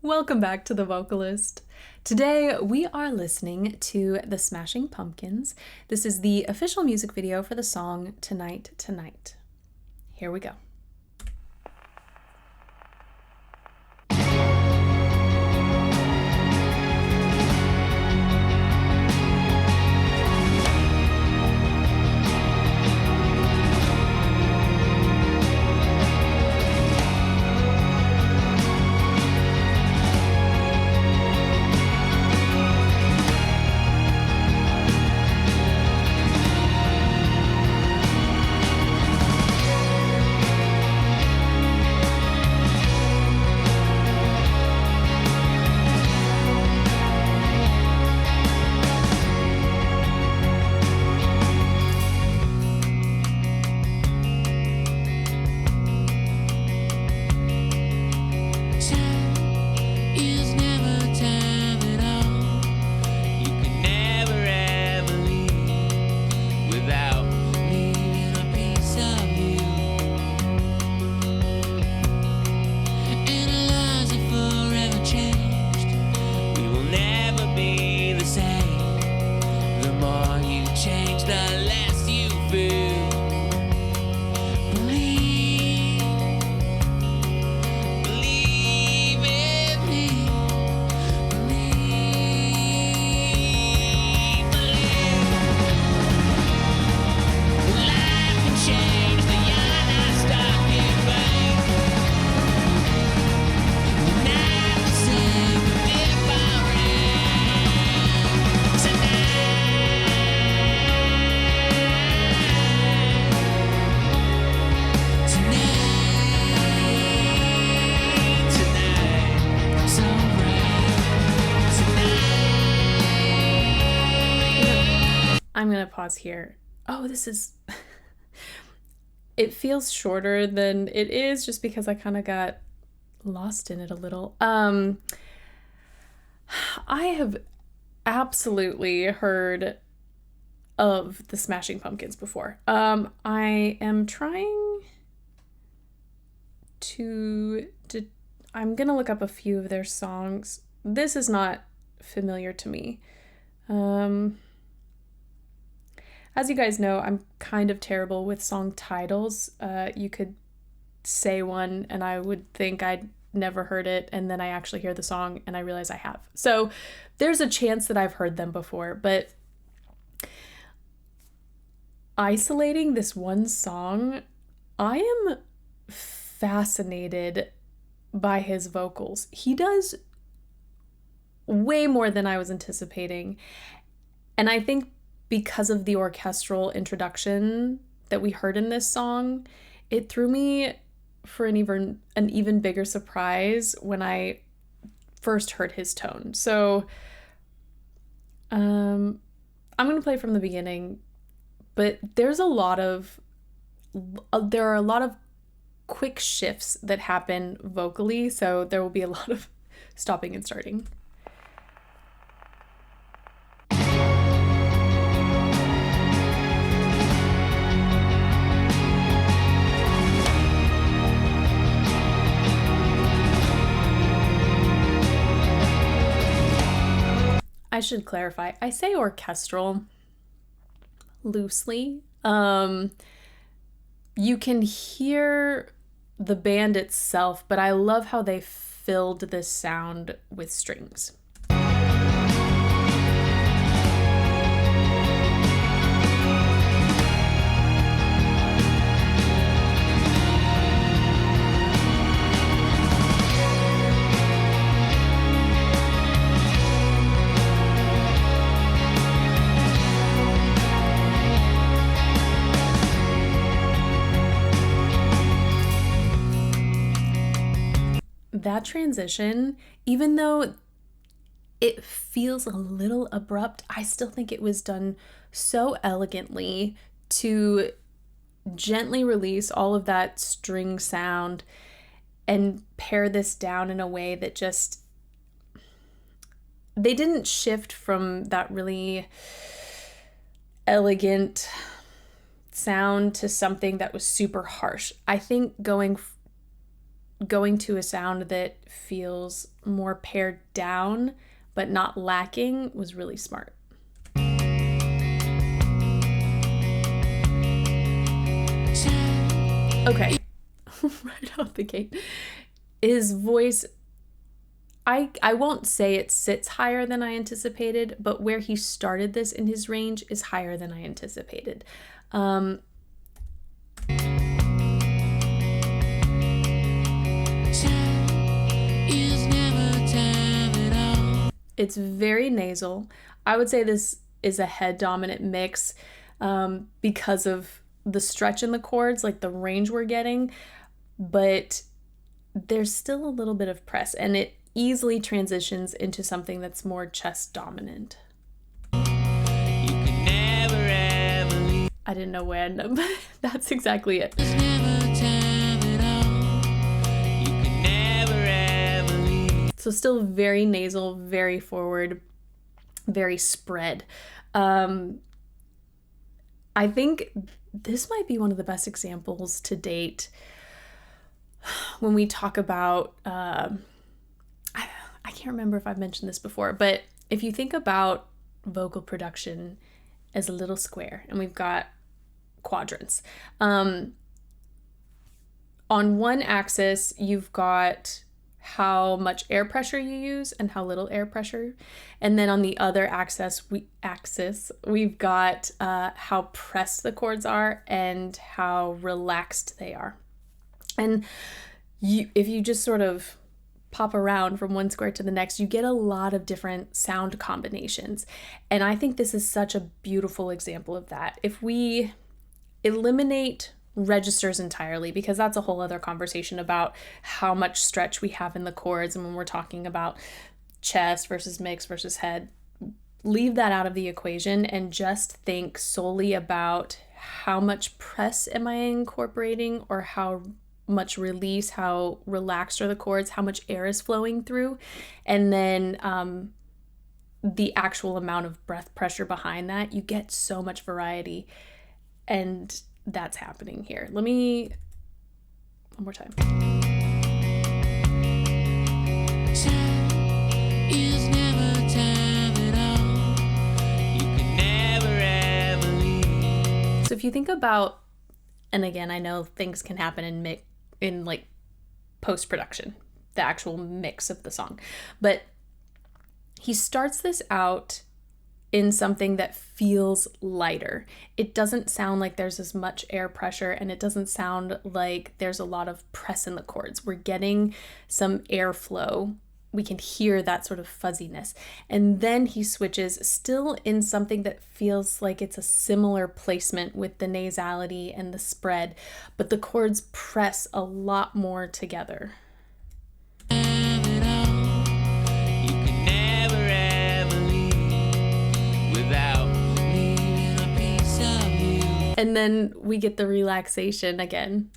Welcome back to The Vocalist. Today we are listening to the Smashing Pumpkins. This is the official music video for the song Tonight Tonight. Here we go. I'm going to pause here. Oh, this is... It feels shorter than it is just because I kind of got lost in it a little. I have absolutely heard of the Smashing Pumpkins before. I am trying to... I'm going to look up a few of their songs. This is not familiar to me. As you guys know, I'm kind of terrible with song titles. You could say one and I would think I'd never heard it, and then I actually hear the song and I realize I have. So there's a chance that I've heard them before, but isolating this one song, I am fascinated by his vocals. He does way more than I was anticipating. And I think because of the orchestral introduction that we heard in this song, it threw me for an even bigger surprise when I first heard his tone. So I'm going to play from the beginning, but there are a lot of quick shifts that happen vocally, so there will be a lot of stopping and starting. I should clarify. I say orchestral loosely. You can hear the band itself, but I love how they filled this sound with strings. That transition, even though it feels a little abrupt, I still think it was done so elegantly to gently release all of that string sound and pare this down in a way that just... They didn't shift from that really elegant sound to something that was super harsh. I think going going to a sound that feels more pared down but not lacking was really smart. Okay, right out the gate. His voice, I won't say it sits higher than I anticipated, but where he started this in his range is higher than I anticipated. It's very nasal. I would say this is a head dominant mix because of the stretch in the chords, like the range we're getting, but there's still a little bit of press, and it easily transitions into something that's more chest dominant. I didn't know when, but that's exactly it. So still very nasal, very forward, very spread. I think this might be one of the best examples to date when we talk about, I can't remember if I've mentioned this before, but if you think about vocal production as a little square, and we've got quadrants. On one axis, you've got how much air pressure you use and how little air pressure. And then on the other axis, we've got how pressed the chords are and how relaxed they are. And if you just sort of pop around from one square to the next, you get a lot of different sound combinations. And I think this is such a beautiful example of that. If we eliminate registers entirely, because that's a whole other conversation about how much stretch we have in the chords, and when we're talking about chest versus mix versus head, leave that out of the equation and just think solely about how much press am I incorporating, or how much release, how relaxed are the chords, how much air is flowing through, and then the actual amount of breath pressure behind that. You get so much variety, and that's happening here. Let me, one more time. So if you think about, and again, I know things can happen in like post-production, the actual mix of the song, but he starts this out in something that feels lighter. It doesn't sound like there's as much air pressure, and it doesn't sound like there's a lot of press in the chords. We're getting some airflow. We can hear that sort of fuzziness. And then he switches, still in something that feels like it's a similar placement with the nasality and the spread, but the chords press a lot more together. And then we get the relaxation again.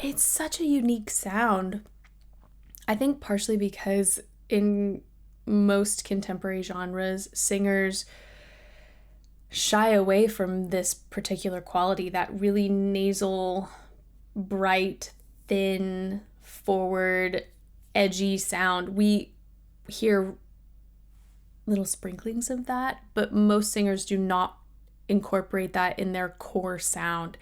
It's such a unique sound. I think partially because in most contemporary genres, singers shy away from this particular quality, that really nasal, bright, thin, forward, edgy sound. We hear little sprinklings of that, but most singers do not incorporate that in their core sound.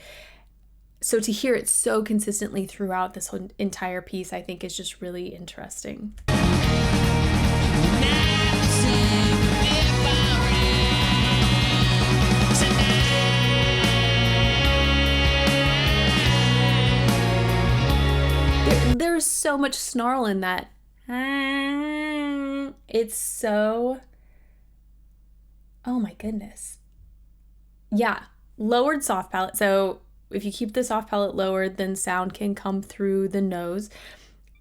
So to hear it so consistently throughout this whole entire piece, I think is just really interesting. There's so much snarl in that. It's so... oh my goodness. Yeah, lowered soft palate. So if you keep the soft palate lowered, then sound can come through the nose.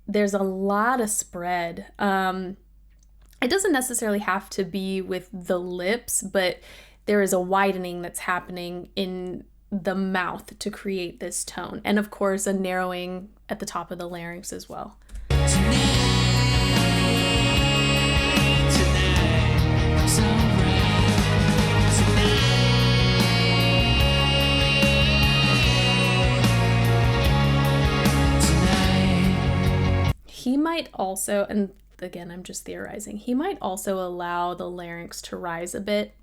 There's a lot of spread. It doesn't necessarily have to be with the lips, but there is a widening that's happening in the mouth to create this tone. And of course, a narrowing at the top of the larynx as well. He might also, and again, I'm just theorizing, he might also allow the larynx to rise a bit.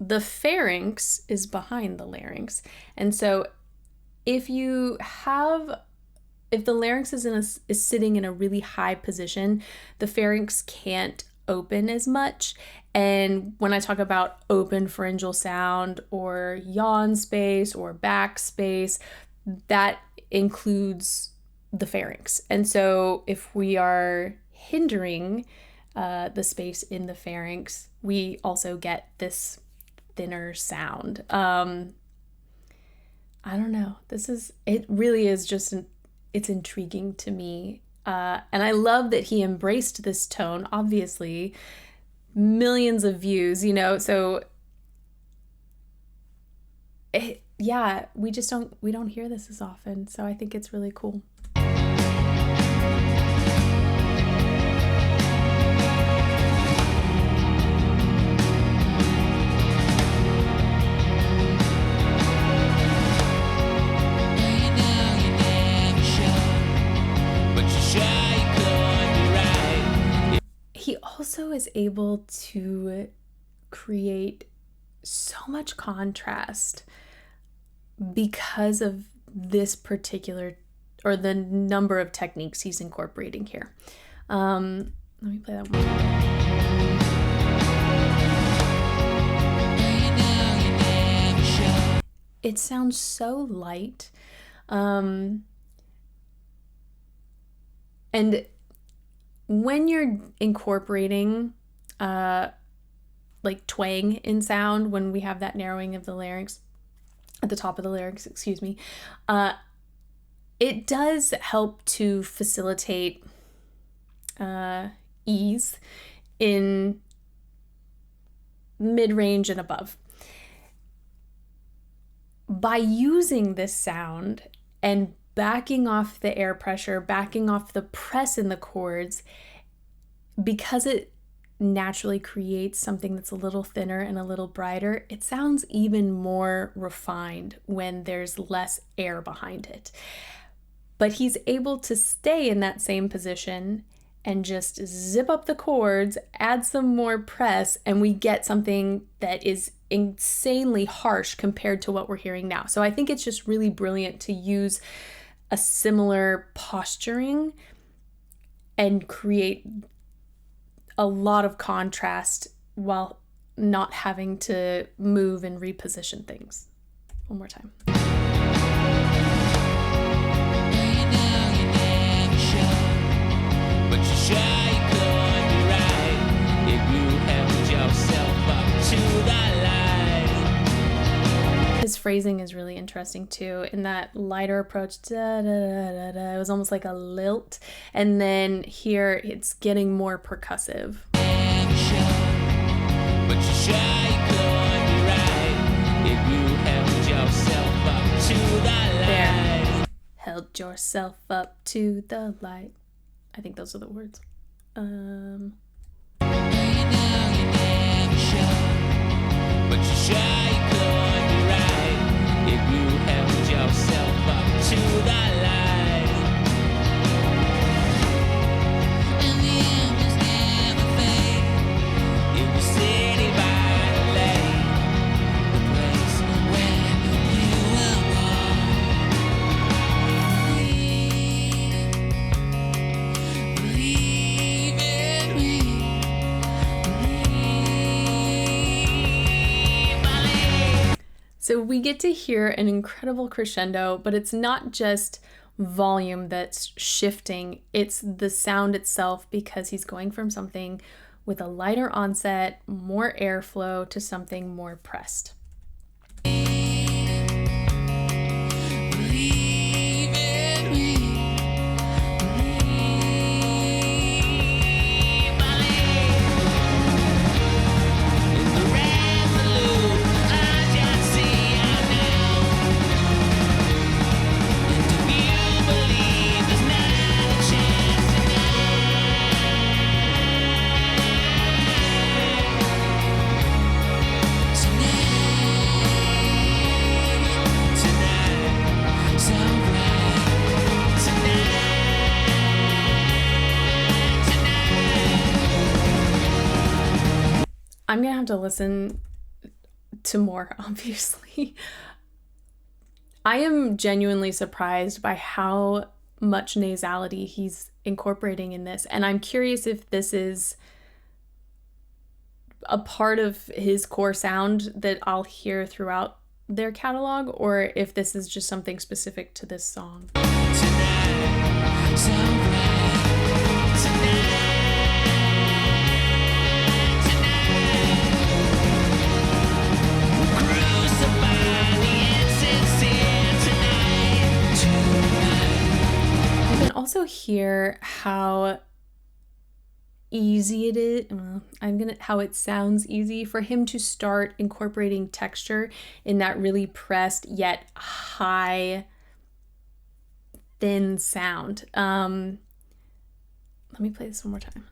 The pharynx is behind the larynx. And so if the larynx is sitting in a really high position, the pharynx can't open as much. And when I talk about open pharyngeal sound or yawn space or back space, that includes the pharynx. And so if we are hindering the space in the pharynx, we also get this thinner sound. I don't know. It really is just, it's intriguing to me. And I love that he embraced this tone, obviously, millions of views, so we don't hear this as often. So I think it's really cool. He also is able to create so much contrast because of this particular, or the number of techniques he's incorporating here. Let me play that one. It sounds so light. And when you're incorporating like twang in sound, when we have that narrowing of the larynx, at the top of the larynx, it does help to facilitate ease in mid-range and above. By using this sound and backing off the air pressure, backing off the press in the chords, because it naturally creates something that's a little thinner and a little brighter, it sounds even more refined when there's less air behind it. But he's able to stay in that same position and just zip up the chords, add some more press, and we get something that is insanely harsh compared to what we're hearing now. So I think it's just really brilliant to use a similar posturing and create a lot of contrast while not having to move and reposition things. One more time. His phrasing is really interesting too. In that lighter approach, da, da, da, da, da, it was almost like a lilt, and then here it's getting more percussive. There. Held yourself up to the light. I think those are the words. So we get to hear an incredible crescendo, but it's not just volume that's shifting, it's the sound itself, because he's going from something with a lighter onset, more airflow, to something more pressed. I'm gonna have to listen to more, obviously. I am genuinely surprised by how much nasality he's incorporating in this, and I'm curious if this is a part of his core sound that I'll hear throughout their catalog, or if this is just something specific to this song. Tonight, so bright, tonight. You can also hear how easy it is, how it sounds easy for him to start incorporating texture in that really pressed yet high, thin sound. Let me play this one more time.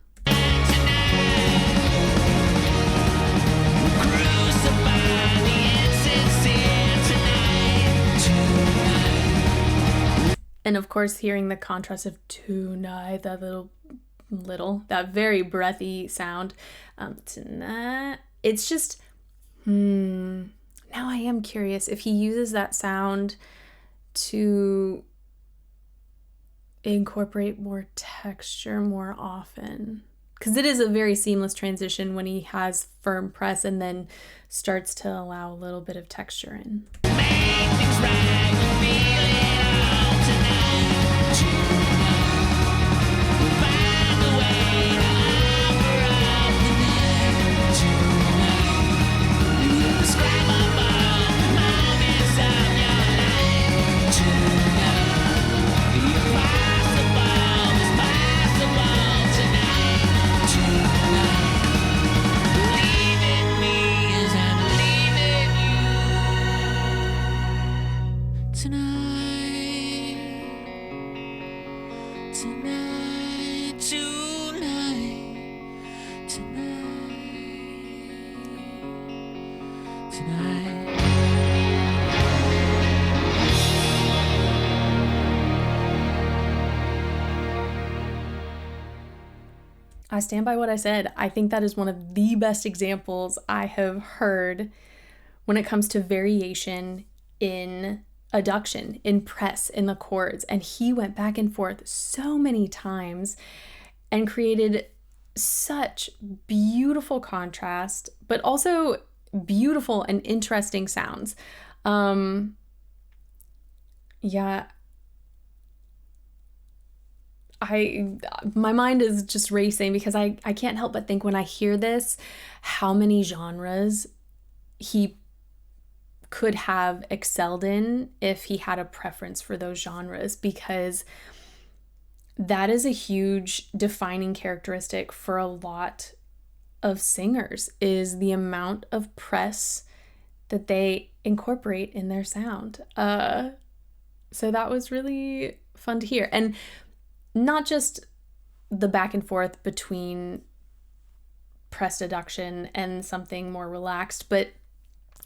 And of course, hearing the contrast of tonight, that that very breathy sound. Tonight, it's just, now I am curious if he uses that sound to incorporate more texture more often. Because it is a very seamless transition when he has firm press and then starts to allow a little bit of texture in. I stand by what I said. I think that is one of the best examples I have heard when it comes to variation in adduction, in press, in the chords. And he went back and forth so many times and created such beautiful contrast, but also beautiful and interesting sounds. My mind is just racing because I can't help but think when I hear this, how many genres he could have excelled in if he had a preference for those genres, because that is a huge defining characteristic for a lot of singers, is the amount of press that they incorporate in their sound. So that was really fun to hear. And not just the back and forth between pressed adduction and something more relaxed, but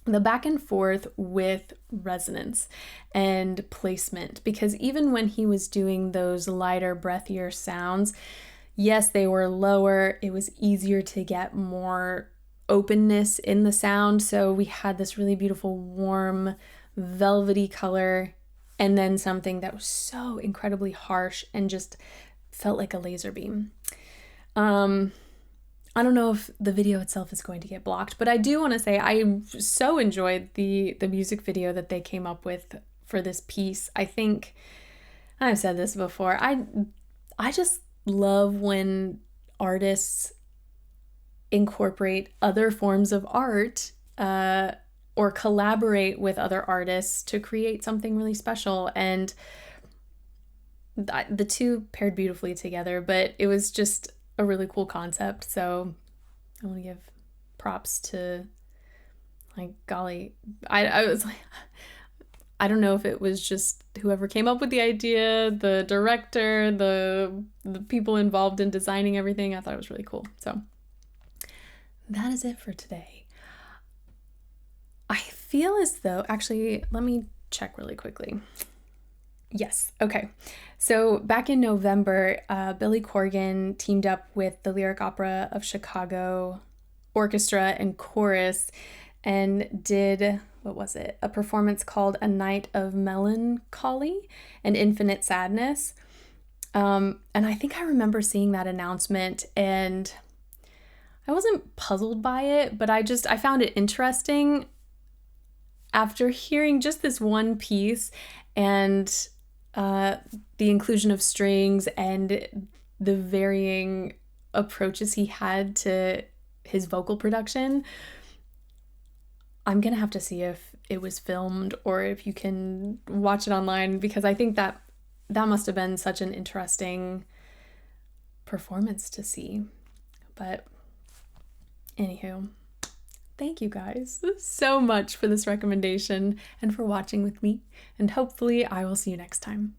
the back and forth with resonance and placement. Because even when he was doing those lighter, breathier sounds, yes, they were lower. It was easier to get more openness in the sound. So we had this really beautiful, warm, velvety color, and then something that was so incredibly harsh and just felt like a laser beam. I don't know if the video itself is going to get blocked, but I do want to say I so enjoyed the music video that they came up with for this piece. I think I've said this before. I just love when artists incorporate other forms of art or collaborate with other artists to create something really special. And the two paired beautifully together, but it was just a really cool concept. So I want to give props to, like, golly, I was like, I don't know if it was just whoever came up with the idea, the director, the people involved in designing everything. I thought it was really cool. So that is it for today. I feel as though, actually, let me check really quickly. Yes. Okay. So back in November, Billy Corgan teamed up with the Lyric Opera of Chicago orchestra and chorus and did, what was it? A performance called A Night of Melancholy and Infinite Sadness. And I think I remember seeing that announcement, and I wasn't puzzled by it, but I found it interesting after hearing just this one piece and the inclusion of strings and the varying approaches he had to his vocal production. I'm gonna have to see if it was filmed or if you can watch it online, because I think that must have been such an interesting performance to see. But anywho, thank you guys so much for this recommendation and for watching with me, and hopefully I will see you next time.